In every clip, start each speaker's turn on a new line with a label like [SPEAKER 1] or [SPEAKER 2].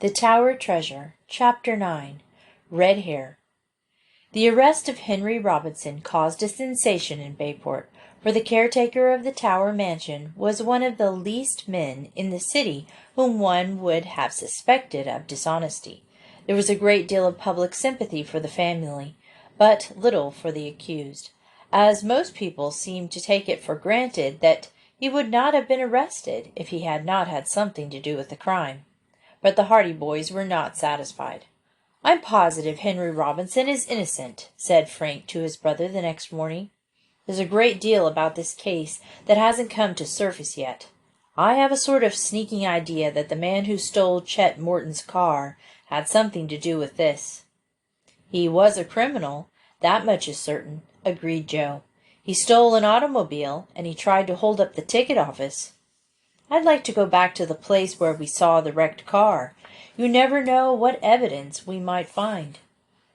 [SPEAKER 1] The Tower Treasure, Chapter 9. Red Hair. The arrest of Henry Robinson caused a sensation in Bayport, for the caretaker of the Tower mansion was one of the least men in the city whom one would have suspected of dishonesty. There was a great deal of public sympathy for the family, but little for the accused, as most people seemed to take it for granted that he would not have been arrested if he had not had something to do with the crime. But the Hardy boys were not satisfied. "I'm positive Henry Robinson is innocent," said Frank to his brother the next morning. "There's a great deal about this case that hasn't come to surface yet. I have a sort of sneaking idea that the man who stole Chet Morton's car had something to do with this." "He was a criminal, that much is certain," agreed Joe. "He stole an automobile, and he tried to hold up the ticket office. I'd like to go back to the place where we saw the wrecked car. You never know what evidence we might find.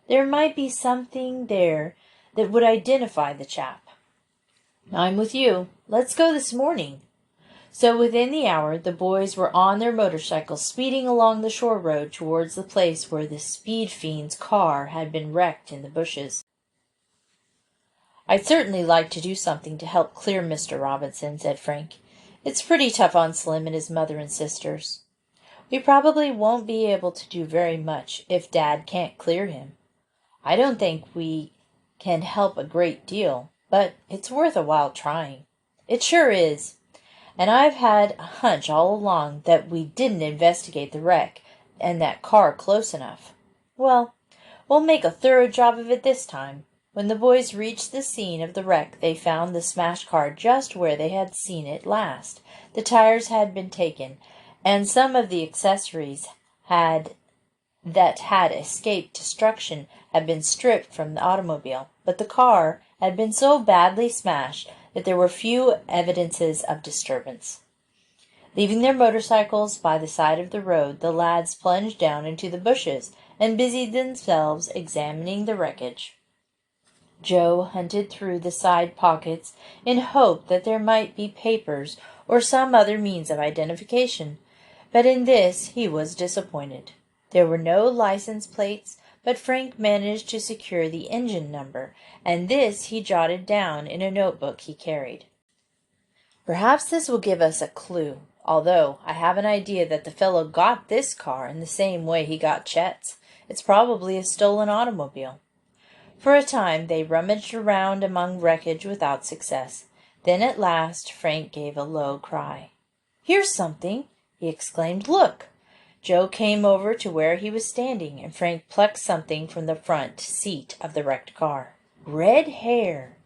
[SPEAKER 1] There might be something there that would identify the chap." "I'm with you. Let's go this morning." So within the hour the boys were on their motorcycles speeding along the shore road towards the place where the speed fiend's car had been wrecked in the bushes. "I'd certainly like to do something to help clear Mr. Robinson," said Frank. "It's pretty tough on Slim and his mother and sisters. We probably won't be able to do very much if Dad can't clear him. I don't think we can help a great deal, but it's worth a while trying." "It sure is. And I've had a hunch all along that we didn't investigate the wreck and that car close enough. Well, we'll make a thorough job of it this time." When the boys reached the scene of the wreck they found the smashed car just where they had seen it last. The tires had been taken, and some of the accessories that had escaped destruction had been stripped from the automobile, but the car had been so badly smashed that there were few evidences of disturbance. Leaving their motorcycles by the side of the road, the lads plunged down into the bushes and busied themselves examining the wreckage. Joe hunted through the side pockets in hope that there might be papers or some other means of identification, but in this he was disappointed. There were no license plates, but Frank managed to secure the engine number, and this he jotted down in a notebook he carried. "Perhaps this will give us a clue, although I have an idea that the fellow got this car in the same way he got Chet's. It's probably a stolen automobile." For a time they rummaged around among wreckage without success. Then at last Frank gave a low cry. "Here's something!" he exclaimed. "Look!" Joe came over to where he was standing, and Frank plucked something from the front seat of the wrecked car. Red hair!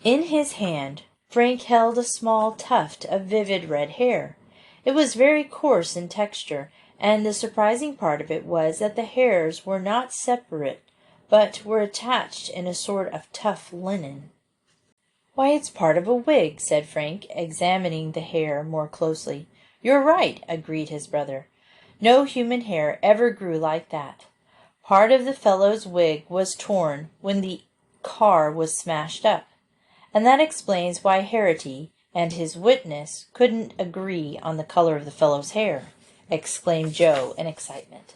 [SPEAKER 1] In his hand Frank held a small tuft of vivid red hair. It was very coarse in texture, and the surprising part of it was that the hairs were not separate, but were attached in a sort of tough linen. "Why, it's part of a wig," said Frank, examining the hair more closely. "You're right," agreed his brother. "No human hair ever grew like that. Part of the fellow's wig was torn when the car was smashed up, and that explains why Harity and his witness couldn't agree on the color of the fellow's hair," exclaimed Joe in excitement.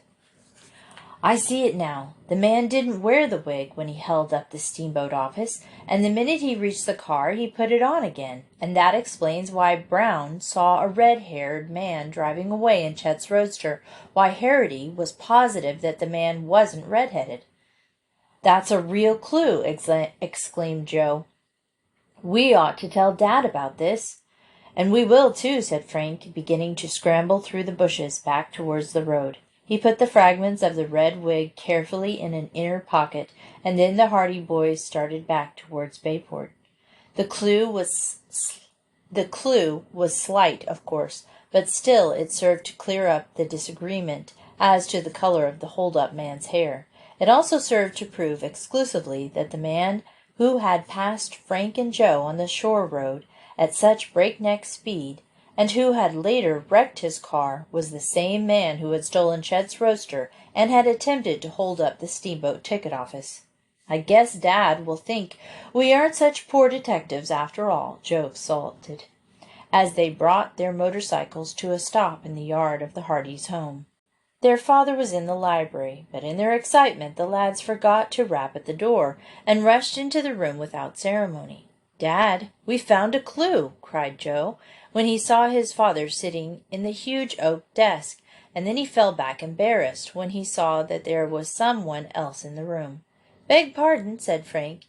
[SPEAKER 1] "I see it now. The man didn't wear the wig when he held up the steamboat office, and the minute he reached the car he put it on again, and that explains why Brown saw a red-haired man driving away in Chet's roadster, why Harity was positive that the man wasn't red-headed." "That's a real clue!" exclaimed Joe. "We ought to tell Dad about this." "And we will, too," said Frank, beginning to scramble through the bushes back towards the road. He put the fragments of the red wig carefully in an inner pocket, and then the Hardy boys started back towards Bayport. The clue was slight, of course, but still it served to clear up the disagreement as to the color of the hold-up man's hair. It also served to prove exclusively that the man who had passed Frank and Joe on the shore road at such breakneck speed, and who had later wrecked his car, was the same man who had stolen Chet's roadster and had attempted to hold up the steamboat ticket office. "I guess Dad will think we aren't such poor detectives after all," Joe exulted, as they brought their motorcycles to a stop in the yard of the Hardys' home. Their father was in the library, but in their excitement the lads forgot to rap at the door, and rushed into the room without ceremony. "Dad, we've found a clue!" cried Joe, when he saw his father sitting in the huge oak desk, and then he fell back embarrassed when he saw that there was some one else in the room. "Beg pardon," said Frank,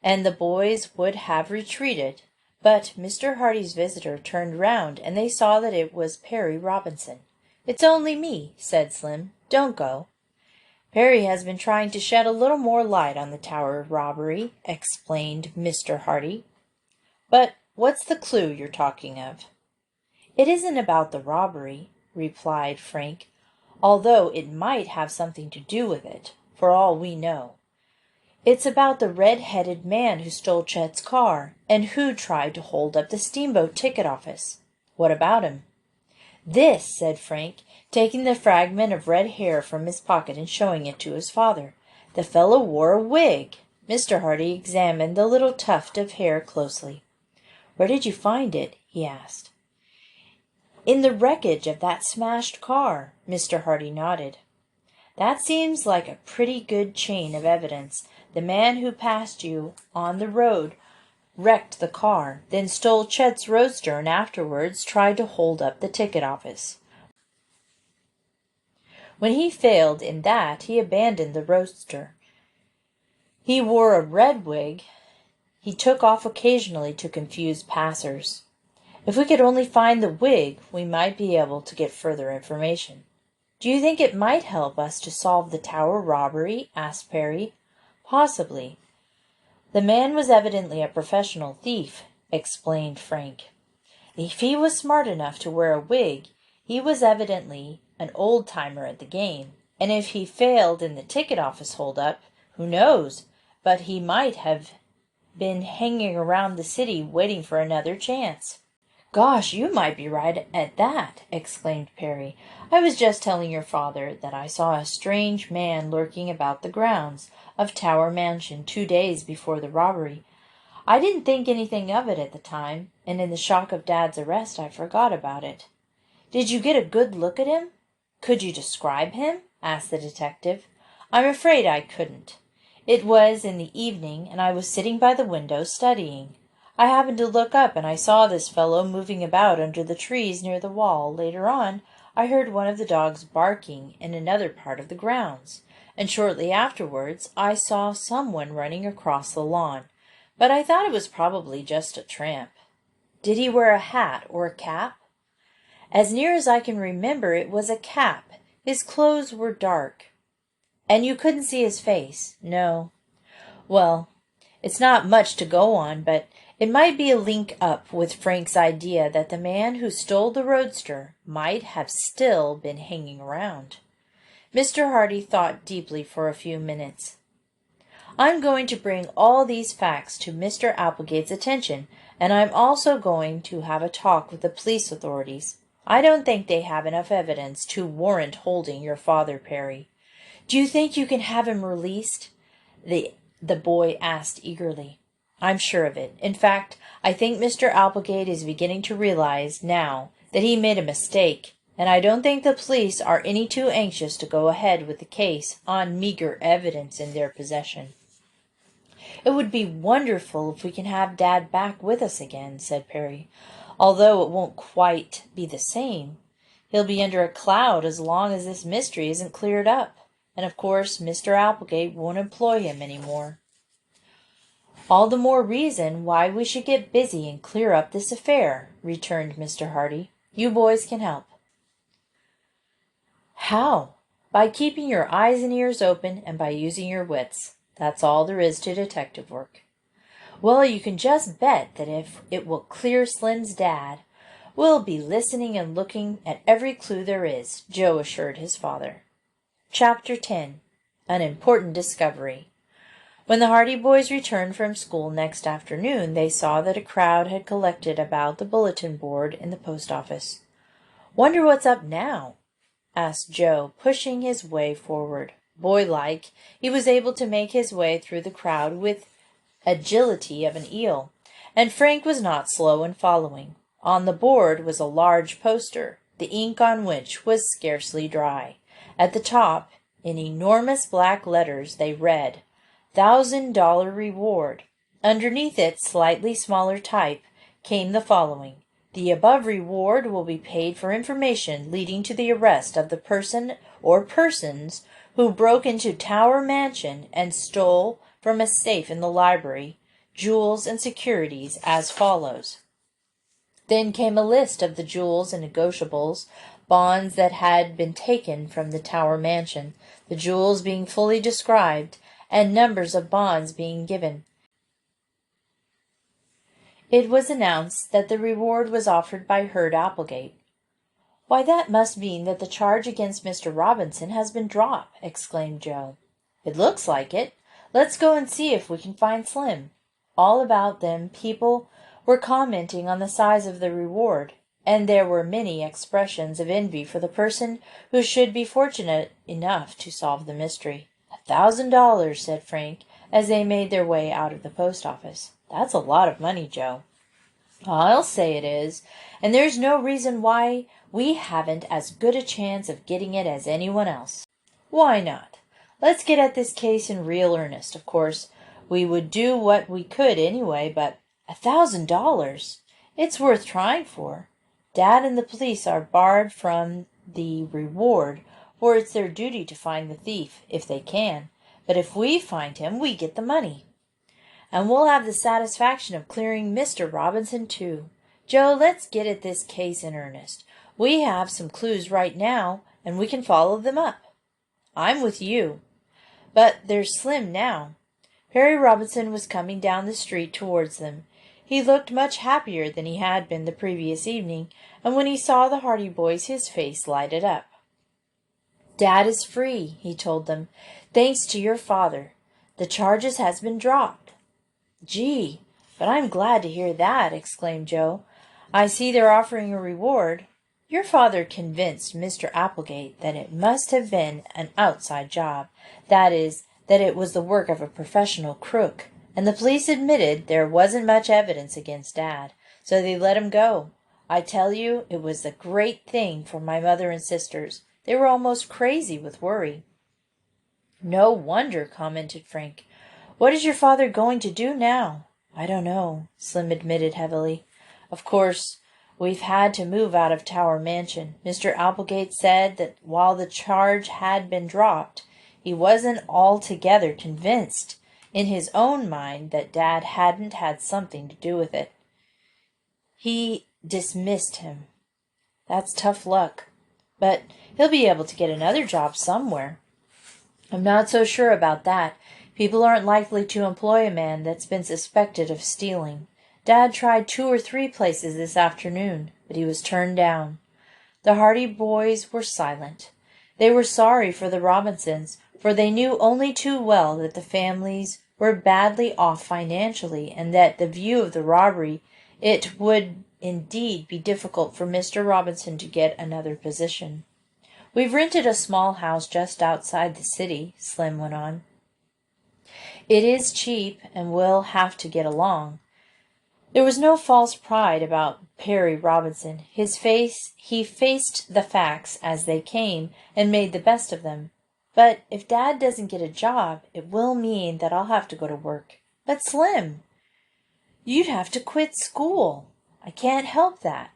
[SPEAKER 1] and the boys would have retreated, but Mr. Hardy's visitor turned round, and they saw that it was Perry Robinson. "It's only me," said Slim. "Don't go." "Perry has been trying to shed a little more light on the Tower robbery," explained Mr. Hardy. "But what's the clue you're talking of?" "It isn't about the robbery," replied Frank, "although it might have something to do with it, for all we know. It's about the red-headed man who stole Chet's car, and who tried to hold up the steamboat ticket office." "What about him?" "This," said Frank, taking the fragment of red hair from his pocket and showing it to his father. "The fellow wore a wig." Mr. Hardy examined the little tuft of hair closely. "Where did you find it?" he asked. "In the wreckage of that smashed car." Mr. Hardy nodded. "That seems like a pretty good chain of evidence. The man who passed you on the road wrecked the car, then stole Chet's roadster, and afterwards tried to hold up the ticket office. When he failed in that, he abandoned the roadster. He wore a red wig he took off occasionally to confuse passers. If we could only find the wig, we might be able to get further information." "Do you think it might help us to solve the Tower robbery?" asked Perry. "Possibly. The man was evidently a professional thief," explained Frank. "If he was smart enough to wear a wig, he was evidently an old-timer at the game, and if he failed in the ticket office hold-up, who knows but he might have been hanging around the city waiting for another chance." "Gosh, you might be right at that!" exclaimed Perry. "I was just telling your father that I saw a strange man lurking about the grounds of Tower Mansion 2 days before the robbery. I didn't think anything of it at the time, and in the shock of Dad's arrest I forgot about it." "Did you get a good look at him? Could you describe him?" asked the detective. "I'm afraid I couldn't. It was in the evening, and I was sitting by the window studying. I happened to look up, and I saw this fellow moving about under the trees near the wall. Later on, I heard one of the dogs barking in another part of the grounds, and shortly afterwards I saw someone running across the lawn, but I thought it was probably just a tramp." "Did he wear a hat or a cap?" "As near as I can remember, it was a cap. His clothes were dark." "And you couldn't see his face?" "No." "Well, it's not much to go on, but it might be a link up with Frank's idea that the man who stole the roadster might have still been hanging around." Mr. Hardy thought deeply for a few minutes. "I'm going to bring all these facts to Mr. Applegate's attention, and I'm also going to have a talk with the police authorities. I don't think they have enough evidence to warrant holding your father, Perry." "Do you think you can have him released?" the boy asked eagerly. "I'm sure of it. In fact, I think Mr. Applegate is beginning to realize now that he made a mistake, and I don't think the police are any too anxious to go ahead with the case on meager evidence in their possession." "It would be wonderful if we can have Dad back with us again," said Perry, "although it won't quite be the same. He'll be under a cloud as long as this mystery isn't cleared up. And of course Mr. Applegate won't employ him any more." "All the more reason why we should get busy and clear up this affair," returned Mr. Hardy. "You boys can help." "How?" "By keeping your eyes and ears open, and by using your wits. That's all there is to detective work." "Well, you can just bet that if it will clear Slim's dad, we'll be listening and looking at every clue there is," Joe assured his father. Chapter 10. An Important Discovery. When the Hardy boys returned from school next afternoon, they saw that a crowd had collected about the bulletin board in the post office. "Wonder what's up now?" asked Joe, pushing his way forward. Boylike, he was able to make his way through the crowd with agility of an eel, and Frank was not slow in following. On the board was a large poster, the ink on which was scarcely dry, At the top, in enormous black letters, they read, $1,000 reward. Underneath it, slightly smaller type, came the following. The above reward will be paid for information leading to the arrest of the person or persons who broke into Tower Mansion and stole from a safe in the library jewels and securities as follows. Then came a list of the jewels and negotiables, bonds that had been taken from the Tower Mansion, the jewels being fully described, and numbers of bonds being given. It was announced that the reward was offered by Hurd Applegate. "Why, that must mean that the charge against Mr. Robinson has been dropped," exclaimed Joe. "It looks like it. Let's go and see if we can find Slim." All about them people were commenting on the size of the reward, and there were many expressions of envy for the person who should be fortunate enough to solve the mystery. $1,000, said Frank, as they made their way out of the post office. "That's a lot of money, Joe." "I'll say it is, and there's no reason why we haven't as good a chance of getting it as anyone else." "Why not? Let's get at this case in real earnest. Of course, we would do what we could anyway, but $1,000! It's worth trying for. Dad and the police are barred from the reward, for it's their duty to find the thief, if they can. But if we find him, we get the money. And we'll have the satisfaction of clearing Mr. Robinson, too. Joe, let's get at this case in earnest. We have some clues right now, and we can follow them up." "I'm with you. But there's Slim now." Perry Robinson was coming down the street towards them. He looked much happier than he had been the previous evening, and when he saw the Hardy boys his face lighted up. "Dad is free," he told them, "thanks to your father. The charges has been dropped." "Gee, but I'm glad to hear that," exclaimed Joe. "I see they're offering a reward. Your father convinced Mr. Applegate that it must have been an outside job, that is, that it was the work of a professional crook, and the police admitted there wasn't much evidence against Dad, so they let him go. I tell you, it was a great thing for my mother and sisters. They were almost crazy with worry." "No wonder," commented Frank. "What is your father going to do now?" "I don't know," Slim admitted heavily. "Of course, we've had to move out of Tower Mansion. Mr. Applegate said that while the charge had been dropped, he wasn't altogether convinced in his own mind that Dad hadn't had something to do with it. He dismissed him. That's tough luck. But he'll be able to get another job somewhere." "I'm not so sure about that. People aren't likely to employ a man that's been suspected of stealing. Dad tried 2 or 3 places this afternoon, but he was turned down." The Hardy boys were silent. They were sorry for the Robinsons, for they knew only too well that the families were badly off financially, and that the view of the robbery it would indeed be difficult for Mr. Robinson to get another position. "We've rented a small house just outside the city," Slim went on. "It is cheap, and we'll have to get along." There was no false pride about Perry Robinson. He faced the facts as they came and made the best of them. "But if Dad doesn't get a job, it will mean that I'll have to go to work." "But Slim, you'd have to quit school." "I can't help that."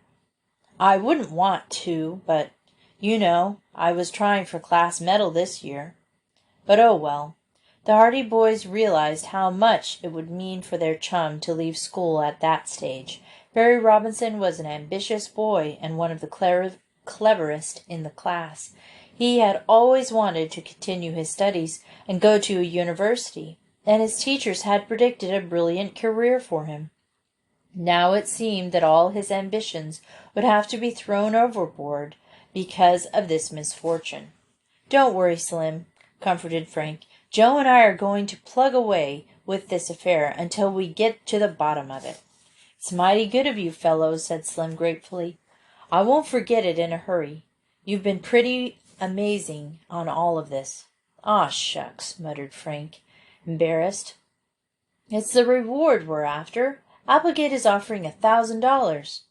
[SPEAKER 1] "I wouldn't want to, but, you know, I was trying for class medal this year. But oh well." The Hardy boys realized how much it would mean for their chum to leave school at that stage. Perry Robinson was an ambitious boy and one of the cleverest in the class. He had always wanted to continue his studies and go to a university, and his teachers had predicted a brilliant career for him. Now it seemed that all his ambitions would have to be thrown overboard because of this misfortune. "Don't worry, Slim," comforted Frank. "Joe and I are going to plug away with this affair until we get to the bottom of it." "It's mighty good of you fellows," said Slim gratefully. "I won't forget it in a hurry. You've been pretty amazing on all of this." "Aw, shucks," muttered Frank, embarrassed. "It's the reward we're after. Applegate is offering $1,000.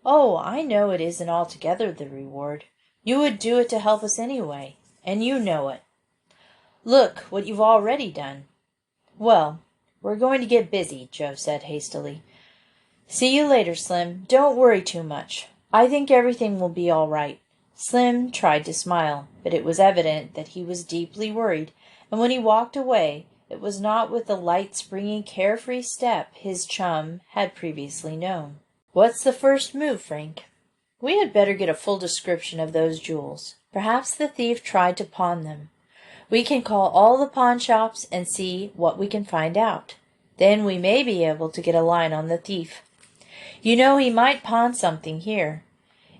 [SPEAKER 1] "Oh, I know it isn't altogether the reward. You would do it to help us anyway. and you know it. Look what you've already done." "Well, we're going to get busy," Joe said hastily. "See you later, Slim. Don't worry too much. I think everything will be all right." Slim tried to smile, but it was evident that he was deeply worried, and when he walked away, it was not with the light, springy, carefree step his chum had previously known. "What's the first move, Frank?" "We had better get a full description of those jewels. Perhaps the thief tried to pawn them. We can call all the pawn shops and see what we can find out. Then we may be able to get a line on the thief. You know, he might pawn something here,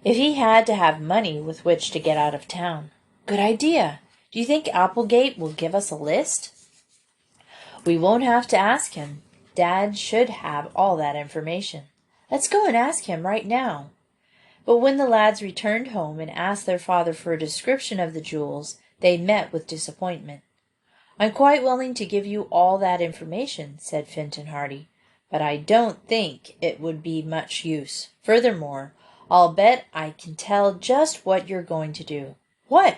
[SPEAKER 1] if he had to have money with which to get out of town." "Good idea. Do you think Applegate will give us a list?" "We won't have to ask him. Dad should have all that information. Let's go and ask him right now." But when the lads returned home and asked their father for a description of the jewels, they met with disappointment. "I'm quite willing to give you all that information," said Fenton Hardy, "but I don't think it would be much use. Furthermore, I'll bet I can tell just what you're going to do." "What?"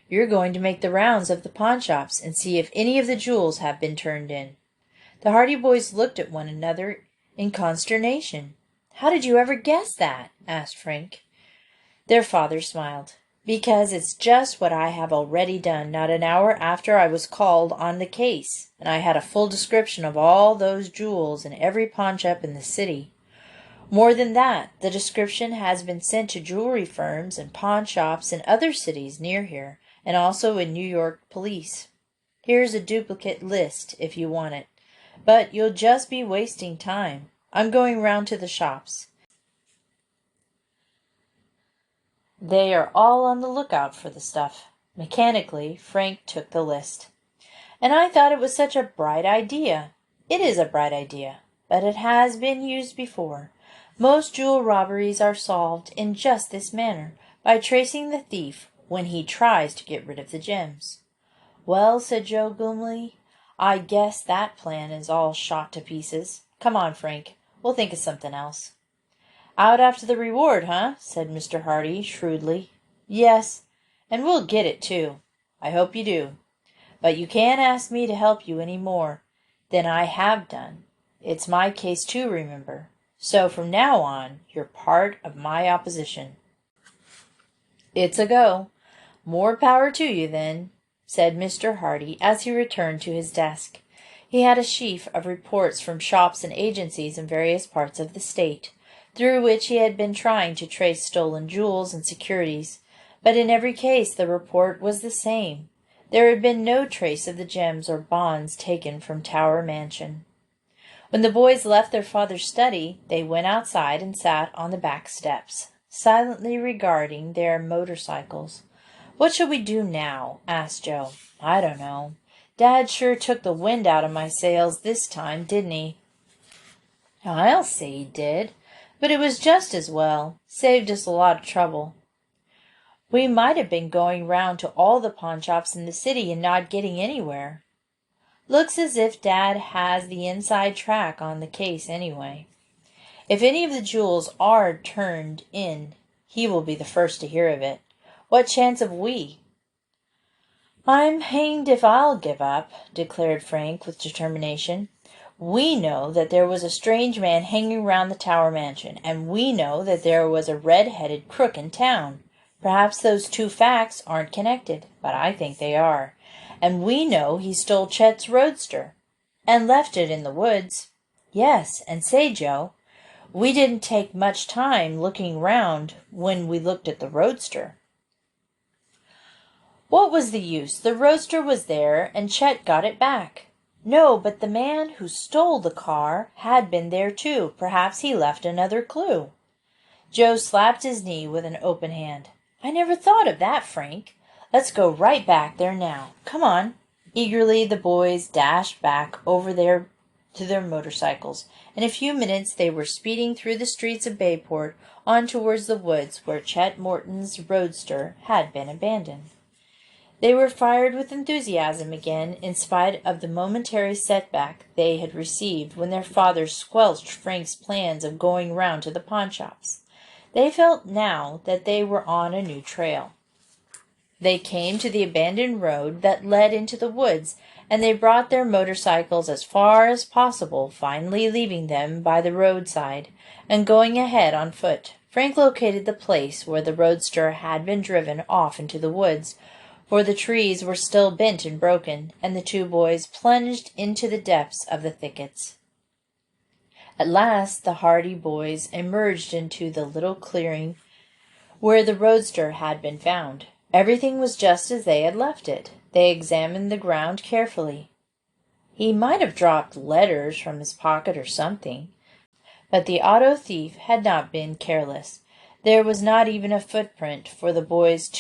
[SPEAKER 1] "You're going to make the rounds of the pawnshops and see if any of the jewels have been turned in." The Hardy boys looked at one another in consternation. "How did you ever guess that?" asked Frank. Their father smiled. "Because it's just what I have already done not an hour after I was called on the case, and I had a full description of all those jewels in every pawnshop in the city. More than that, the description has been sent to jewelry firms and pawn shops in other cities near here, and also in New York police. Here's a duplicate list if you want it, but you'll just be wasting time. I'm going round to the shops. They are all on the lookout for the stuff." Mechanically, Frank took the list. "And I thought it was such a bright idea." "It is a bright idea, but it has been used before. Most jewel robberies are solved in just this manner, by tracing the thief when he tries to get rid of the gems." "Well," said Joe gloomily, "I guess that plan is all shot to pieces. Come on, Frank. We'll think of something else." "Out after the reward, huh?" said Mr. Hardy, shrewdly. "Yes, and we'll get it, too. I hope you do. But you can't ask me to help you any more than I have done. It's my case, too, remember. So from now on, you're part of my opposition." "It's a go. More power to you, then," said Mr. Hardy as he returned to his desk. He had a sheaf of reports from shops and agencies in various parts of the state, through which he had been trying to trace stolen jewels and securities, but in every case the report was the same. There had been no trace of the gems or bonds taken from Tower Mansion. When the boys left their father's study, they went outside and sat on the back steps, silently regarding their motorcycles. "What shall we do now?" asked Joe. "I don't know. Dad sure took the wind out of my sails this time, didn't he?" "I'll say he did. But it was just as well. Saved us a lot of trouble. We might have been going round to all the pawnshops in the city and not getting anywhere. Looks as if Dad has the inside track on the case anyway. If any of the jewels are turned in, he will be the first to hear of it. What chance have we?" "I'm hanged if I'll give up," declared Frank with determination. "We know that there was a strange man hanging round the Tower Mansion, and we know that there was a red-headed crook in town. Perhaps those two facts aren't connected, but I think they are. And we know he stole Chet's roadster, and left it in the woods. Yes, and say, Joe, we didn't take much time looking round when we looked at the roadster." "What was the use? The roadster was there, and Chet got it back." "No, but the man who stole the car had been there too. Perhaps he left another clue." Joe slapped his knee with an open hand. "I never thought of that, Frank. Let's go right back there now. Come on." Eagerly the boys dashed back over to their motorcycles. In a few minutes they were speeding through the streets of Bayport on towards the woods where Chet Morton's roadster had been abandoned. They were fired with enthusiasm again, in spite of the momentary setback they had received when their father squelched Frank's plans of going round to the pawnshops. They felt now that they were on a new trail. They came to the abandoned road that led into the woods, and they brought their motorcycles as far as possible, finally leaving them by the roadside and going ahead on foot. Frank located the place where the roadster had been driven off into the woods, for the trees were still bent and broken, and the two boys plunged into the depths of the thickets. At last the Hardy boys emerged into the little clearing where the roadster had been found. Everything was just as they had left it. They examined the ground carefully. He might have dropped letters from his pocket or something, but the auto thief had not been careless. There was not even a footprint, for the boys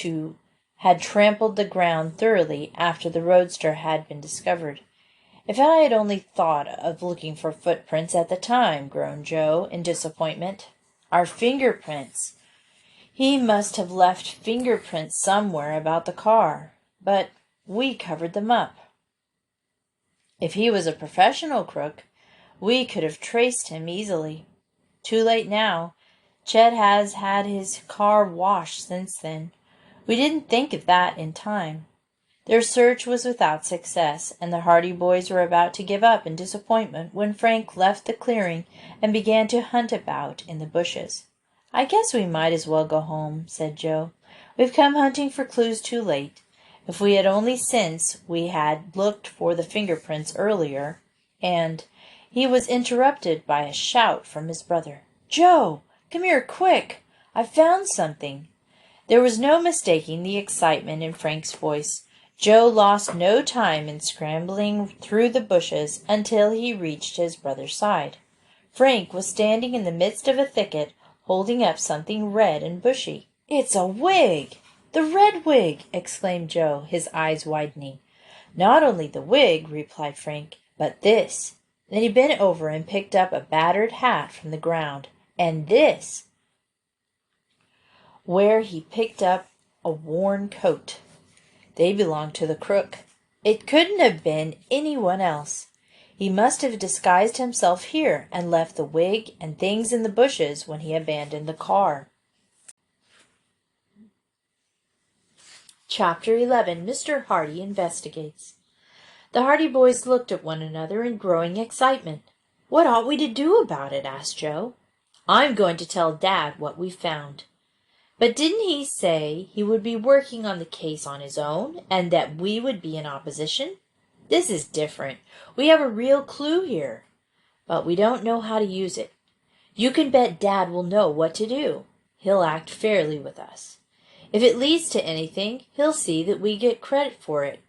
[SPEAKER 1] had trampled the ground thoroughly after the roadster had been discovered. "If I had only thought of looking for footprints at the time," groaned Joe in disappointment. "Our fingerprints. He must have left fingerprints somewhere about the car, but we covered them up. If he was a professional crook, we could have traced him easily. Too late now. Chet has had his car washed since then. We didn't think of that in time." Their search was without success, and the Hardy boys were about to give up in disappointment when Frank left the clearing and began to hunt about in the bushes. "I guess we might as well go home," said Joe. "We've come hunting for clues too late. If we had only since we had looked for the fingerprints earlier," and he was interrupted by a shout from his brother. "Joe, come here quick! I've found something." There was no mistaking the excitement in Frank's voice. Joe lost no time in scrambling through the bushes until he reached his brother's side. Frank was standing in the midst of a thicket, holding up something red and bushy. "It's a wig! The red wig!" exclaimed Joe, his eyes widening. "Not only the wig," replied Frank, "but this." Then he bent over and picked up a battered hat from the ground. "And this," where he picked up a worn coat. "They belonged to the crook. It couldn't have been anyone else. He must have disguised himself here and left the wig and things in the bushes when he abandoned the car." Chapter 11. Mr. Hardy Investigates. The Hardy boys looked at one another in growing excitement. "What ought we to do about it?" asked Joe. "I'm going to tell Dad what we found." "But didn't he say he would be working on the case on his own, and that we would be in opposition? This is different. We have a real clue here, but we don't know how to use it. You can bet Dad will know what to do. He'll act fairly with us. If it leads to anything, he'll see that we get credit for it."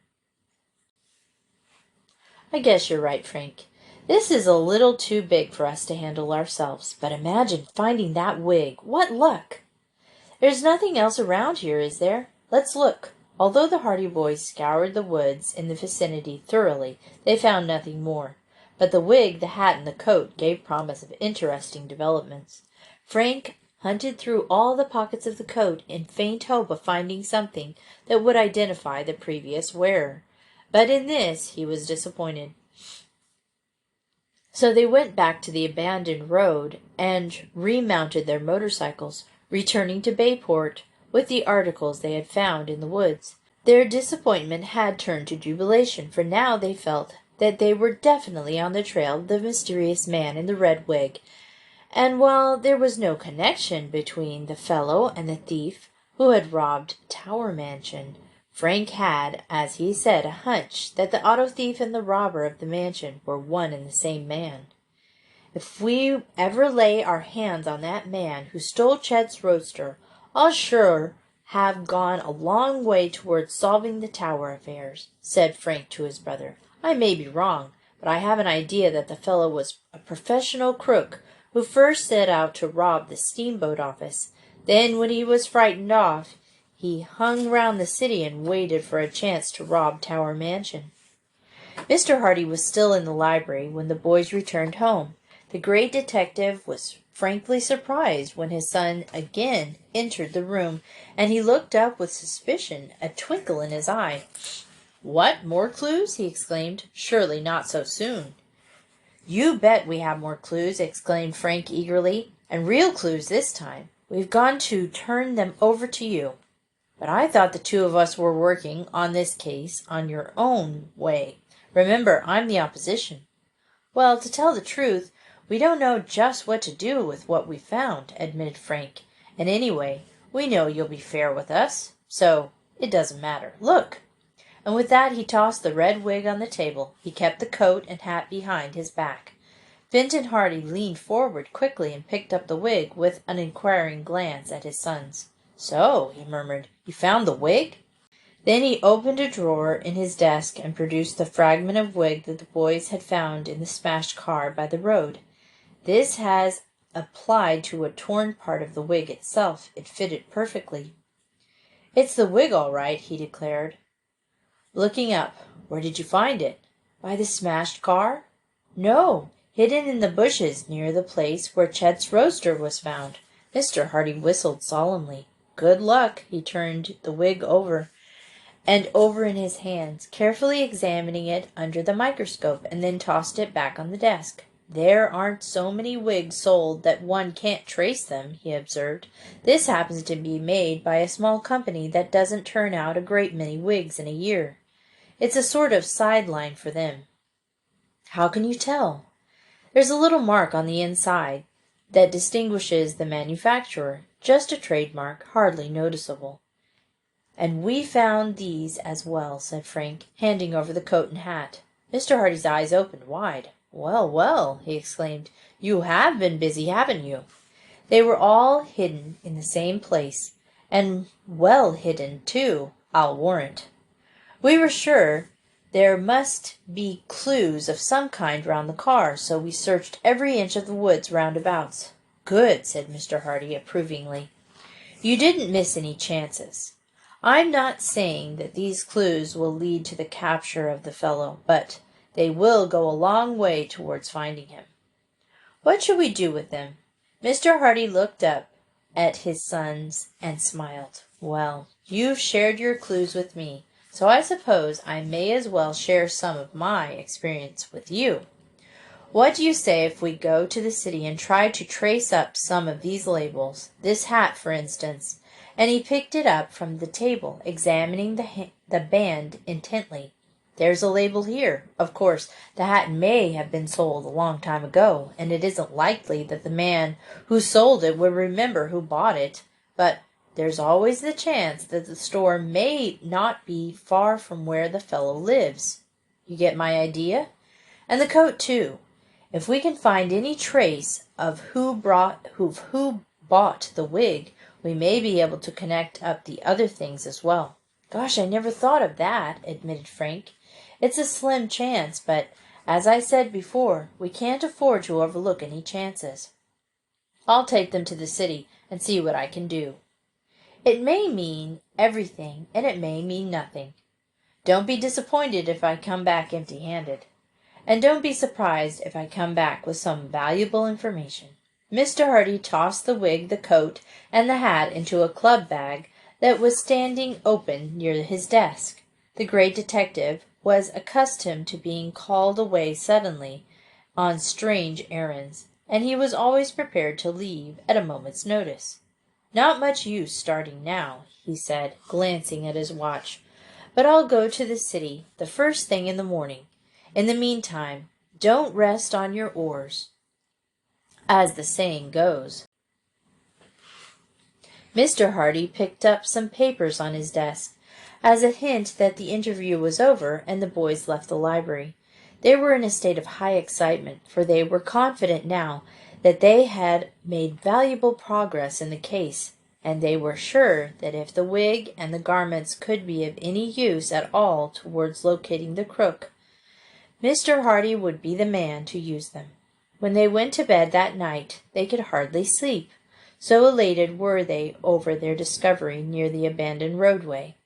[SPEAKER 1] "I guess you're right, Frank. This is a little too big for us to handle ourselves, but imagine finding that wig. What luck! There's nothing else around here, is there? Let's look." Although the Hardy boys scoured the woods in the vicinity thoroughly, they found nothing more. But the wig, the hat, and the coat gave promise of interesting developments. Frank hunted through all the pockets of the coat in faint hope of finding something that would identify the previous wearer. But in this he was disappointed. So they went back to the abandoned road and remounted their motorcycles, returning to Bayport with the articles they had found in the woods. Their disappointment had turned to jubilation, for now they felt that they were definitely on the trail of the mysterious man in the red wig, and while there was no connection between the fellow and the thief who had robbed Tower Mansion, Frank had, as he said, a hunch that the auto thief and the robber of the mansion were one and the same man. "If we ever lay our hands on that man who stole Chet's roadster, I'll sure have gone a long way towards solving the Tower affairs," said Frank to his brother. "I may be wrong, but I have an idea that the fellow was a professional crook who first set out to rob the steamboat office. Then, when he was frightened off, he hung round the city and waited for a chance to rob Tower Mansion." Mr. Hardy was still in the library when the boys returned home. The great detective was frankly surprised when his son again entered the room, and he looked up with suspicion, a twinkle in his eye. "What, more clues?" he exclaimed. "Surely not so soon." "You bet we have more clues," exclaimed Frank eagerly, "and real clues this time. We've gone to turn them over to you." But I thought the two of us were working on this case on your own way. Remember, I'm the opposition." "Well, to tell the truth, we don't know just what to do with what we found," admitted Frank. "And anyway, we know you'll be fair with us, so it doesn't matter. Look!" And with that he tossed the red wig on the table. He kept the coat and hat behind his back. Benton Hardy leaned forward quickly and picked up the wig with an inquiring glance at his sons. "So," he murmured, "you found the wig?" Then he opened a drawer in his desk and produced the fragment of wig that the boys had found in the smashed car by the road. "This has applied to a torn part of the wig itself. It fitted perfectly." "It's the wig all right," he declared, looking up. "Where did you find it? By the smashed car?" "No, hidden in the bushes near the place where Chet's roadster was found." Mr. Hardy whistled solemnly. "Good luck." He turned the wig over and over in his hands, carefully examining it under the microscope, and then tossed it back on the desk. "There aren't so many wigs sold that one can't trace them," he observed. "This happens to be made by a small company that doesn't turn out a great many wigs in a year. It's a sort of sideline for them." "How can you tell?" "There's a little mark on the inside that distinguishes the manufacturer. Just a trademark, hardly noticeable." "And we found these as well," said Frank, handing over the coat and hat. Mr. Hardy's eyes opened wide. "Well, well," he exclaimed, "you have been busy, haven't you?" "They were all hidden in the same place, and well hidden, too, I'll warrant. We were sure there must be clues of some kind round the car, so we searched every inch of the woods roundabouts." "Good," said Mr. Hardy, approvingly. "You didn't miss any chances. I'm not saying that these clues will lead to the capture of the fellow, but they will go a long way towards finding him. What shall we do with them?" Mr. Hardy looked up at his sons and smiled. "Well, you've shared your clues with me, so I suppose I may as well share some of my experience with you. What do you say if we go to the city and try to trace up some of these labels, this hat, for instance?" And he picked it up from the table, examining the band intently. "There's a label here. Of course, the hat may have been sold a long time ago, and it isn't likely that the man who sold it would remember who bought it, but there's always the chance that the store may not be far from where the fellow lives. You get my idea? And the coat, too. If we can find any trace of who bought the wig, we may be able to connect up the other things as well." "Gosh, I never thought of that," admitted Frank. "It's a slim chance, but, as I said before, we can't afford to overlook any chances. I'll take them to the city and see what I can do. It may mean everything, and it may mean nothing. Don't be disappointed if I come back empty-handed. And don't be surprised if I come back with some valuable information." Mr. Hardy tossed the wig, the coat, and the hat into a club bag that was standing open near his desk. The great detective was accustomed to being called away suddenly on strange errands, and he was always prepared to leave at a moment's notice. "Not much use starting now," he said, glancing at his watch, "but I'll go to the city the first thing in the morning. In the meantime, don't rest on your oars, as the saying goes." Mr. Hardy picked up some papers on his desk, as a hint that the interview was over, and the boys left the library. They were in a state of high excitement, for they were confident now that they had made valuable progress in the case, and they were sure that if the wig and the garments could be of any use at all towards locating the crook, Mr. Hardy would be the man to use them. When they went to bed that night, they could hardly sleep, so elated were they over their discovery near the abandoned roadway.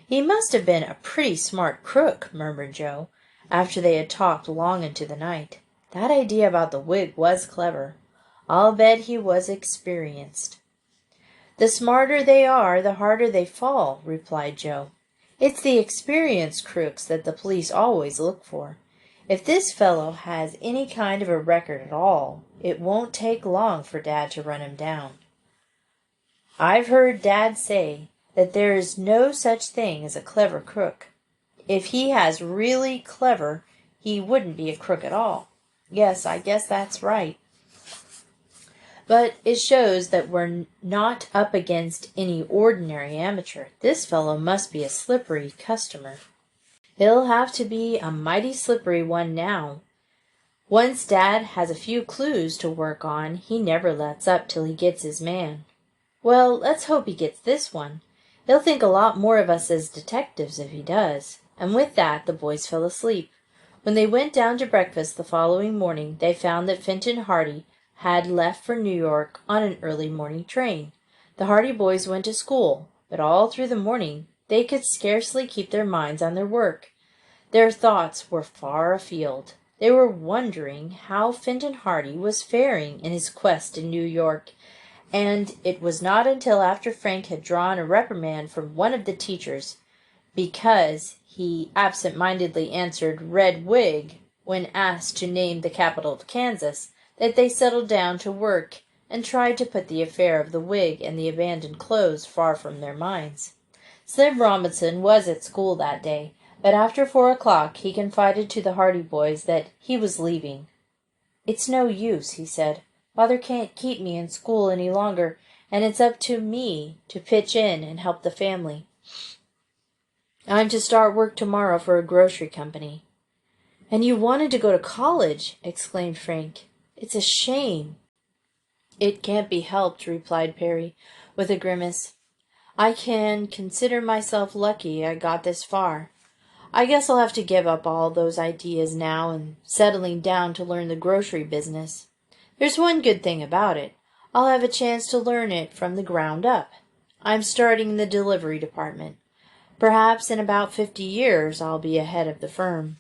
[SPEAKER 1] "He must have been a pretty smart crook," murmured Joe, after they had talked long into the night. "That idea about the wig was clever. I'll bet he was experienced." "The smarter they are, the harder they fall," replied Joe. "It's the experienced crooks that the police always look for. If this fellow has any kind of a record at all, it won't take long for Dad to run him down. I've heard Dad say that there is no such thing as a clever crook. If he has really clever, he wouldn't be a crook at all. Yes, I guess that's right. But it shows that we're not up against any ordinary amateur. This fellow must be a slippery customer. He'll have to be a mighty slippery one now. Once Dad has a few clues to work on, he never lets up till he gets his man. Well, let's hope he gets this one. He'll think a lot more of us as detectives if he does. And with that, the boys fell asleep. When they went down to breakfast the following morning, they found that Fenton Hardy had left for New York on an early morning train. The Hardy boys went to school, but all through the morning they could scarcely keep their minds on their work. Their thoughts were far afield. They were wondering how Fenton Hardy was faring in his quest in New York, and it was not until after Frank had drawn a reprimand from one of the teachers because he absent-mindedly answered Red Wig when asked to name the capital of Kansas that they settled down to work and tried to put the affair of the wig and the abandoned clothes far from their minds. Slim Robinson was at school that day, but after 4 o'clock he confided to the Hardy boys that he was leaving. "It's no use," he said. "Father can't keep me in school any longer, and it's up to me to pitch in and help the family. I'm to start work tomorrow for a grocery company." "And you wanted to go to college!" exclaimed Frank. "It's a shame." "It can't be helped," replied Perry, with a grimace. "I can consider myself lucky I got this far. I guess I'll have to give up all those ideas now and settling down to learn the grocery business. There's one good thing about it. I'll have a chance to learn it from the ground up. I'm starting in the delivery department. Perhaps in about 50 years I'll be ahead of the firm."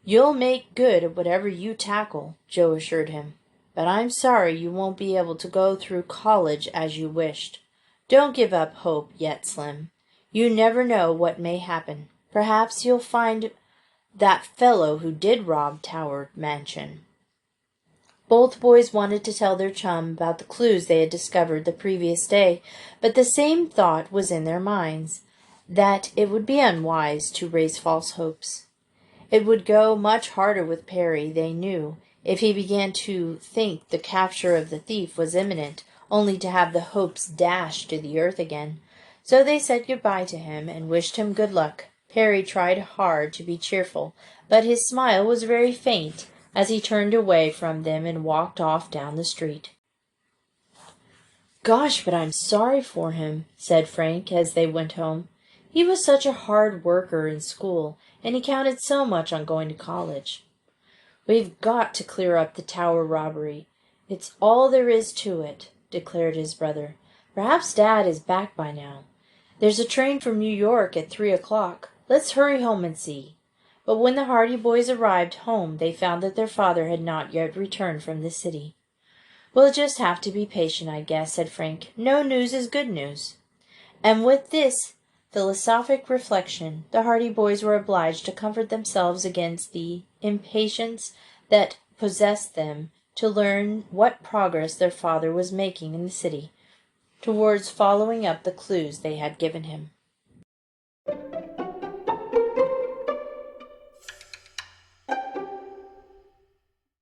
[SPEAKER 1] "You'll make good at whatever you tackle," Joe assured him. "But I'm sorry you won't be able to go through college as you wished. Don't give up hope yet, Slim. You never know what may happen. Perhaps you'll find that fellow who did rob Tower Mansion." Both boys wanted to tell their chum about the clues they had discovered the previous day, but the same thought was in their minds, that it would be unwise to raise false hopes. It would go much harder with Perry, they knew, if he began to think the capture of the thief was imminent, only to have the hopes dashed to the earth again. So they said good-bye to him and wished him good luck. Perry tried hard to be cheerful, but his smile was very faint as he turned away from them and walked off down the street. "Gosh, but I'm sorry for him," said Frank as they went home. "He was such a hard worker in school, and he counted so much on going to college." "We've got to clear up the Tower robbery. It's all there is to it," declared his brother. "Perhaps Dad is back by now. There's a train from New York at 3 o'clock. Let's hurry home and see." But when the Hardy boys arrived home, they found that their father had not yet returned from the city. "We'll just have to be patient, I guess," said Frank. "No news is good news." And with this philosophic reflection, the Hardy boys were obliged to comfort themselves against the impatience that possessed them to learn what progress their father was making in the city towards following up the clues they had given him.